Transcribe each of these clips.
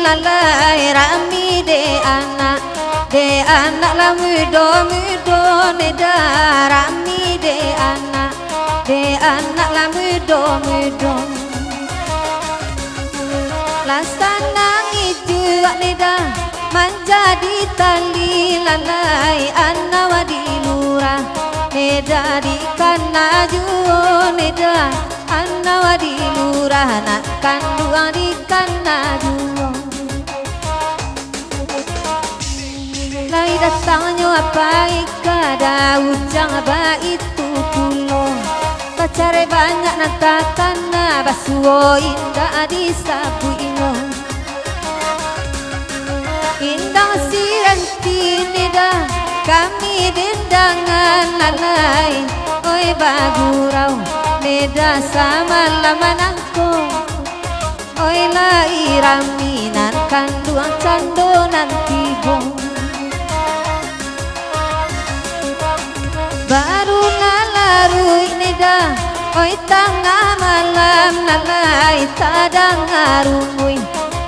lalai rami de anak la mudo neda rami de anak la mudo lasana ngiju neda menjadi tali lalai anna wadi lurah neda di kanaju neda anna wadi lurah nak kandung di kanaju lai datangnya apa ikada ujang apa itu pulo pacare banyak natakan basuo indah disapu ino indang siranti nida kami dendangan lalai oi bagurau nida sama lamanangko oi lai raminan kanduang candonan tibong baru nalarui nida oi tengah malam lalai tadang ngarumui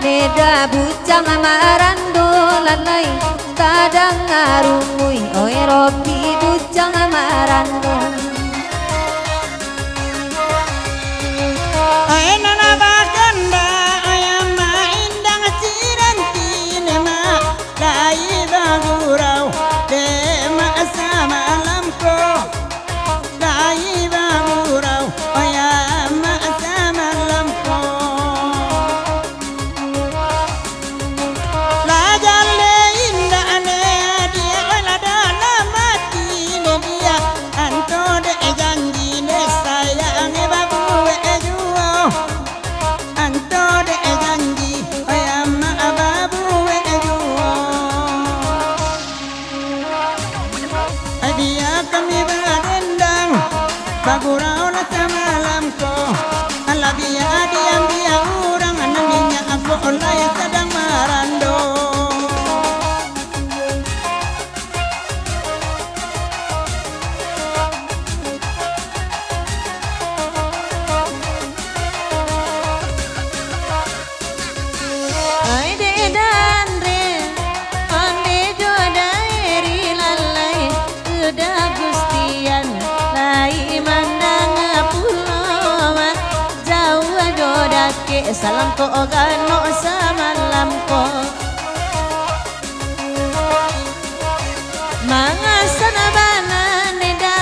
neda bujang marando lalai tadang ngarumui oi robi bujang marando oi nana baganda ayam indang ciranti nema lai bagurau dema sama lamko lai bagurau ayam sama lamko la jalle inda ane dia wala dalam mati ne dia anto de janji ne sayang babu ejuo anto de janji ayam babu ejuo dia kami berdendang bagurau na sama lamko ala dia diam dia orang anaminya aku oleh sedang marando oi de dandre ande jodairi lalai udah gustian lai mandang pulau jauh jodake salam ko ogano samalam ko mangasana bana neda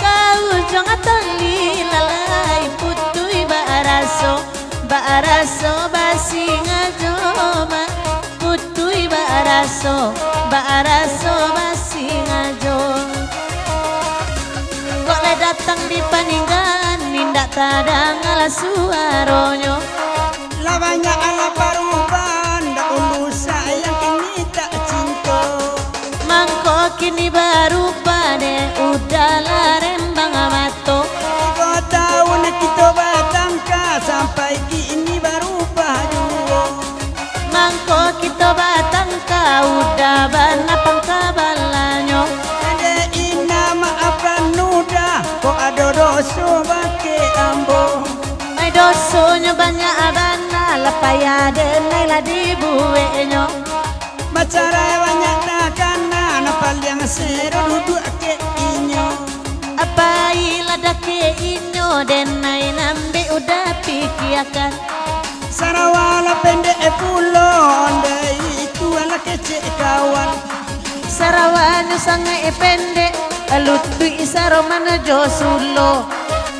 kau jangan tali lalai putui baraso basi ngajoma putui baraso basi ngajoma kok le datang di paninggalan nindak tadang ala suaronyo la banyak ala paruban da ulu sayang kini tak cinta mangko kini baru pade udah larembang amato 3 tahun kita batangka sampai kini baru pajuo mangko kita batang kau udah banapang kabalanyo ade ina maafkan nuda kok ada dosa bake ambo ay dosonya banyak abana lapaya denai la dibuenyo macara banyak nakana napal yang seru duduk ke inyo apa ilada ke inyo denai nambe udah pikiakan sarawala pendek pulo ondai itu ala kecek kawan sarawanyo sangai pendek alutui saromana josulo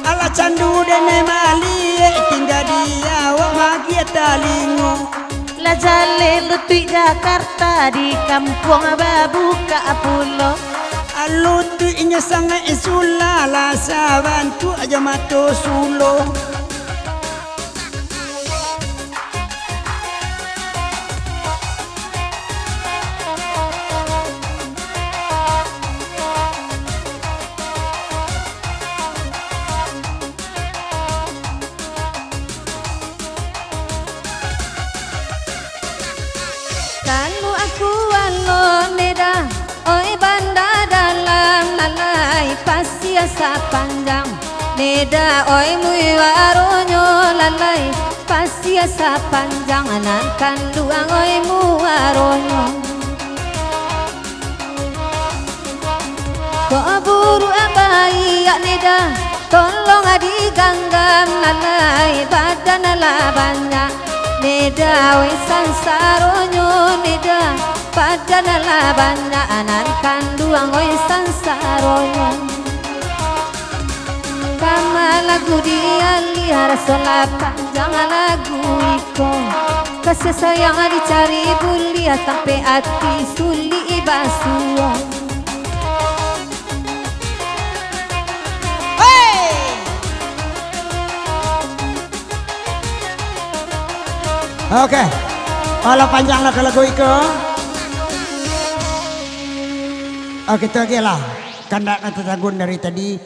ala candu dene mali tinggal dia wa magia talingo la jale lutui Jakarta di kampung babuka pulo alutu inya sangai isula la sabantu aja mato sulo kalau aku alon neda oi banda dalam lalai pasti asa panjang neda oi mui waronyo lalai pasia sa panjanganan kanduang oi muaronyo Keburu abai ya neda tolong adi ganggam nalai badan nala banyak neda we sansaronyo neda badan nala banyak anan kanduang oi sansaronyo Kama lagu dia liar solap panjang lagu iko kasih sayang dicari bulia sampai hati suli ibasuang Oke, kalau panjang lagu itu, oke itu aja lah. Kandak atau tagun dari tadi.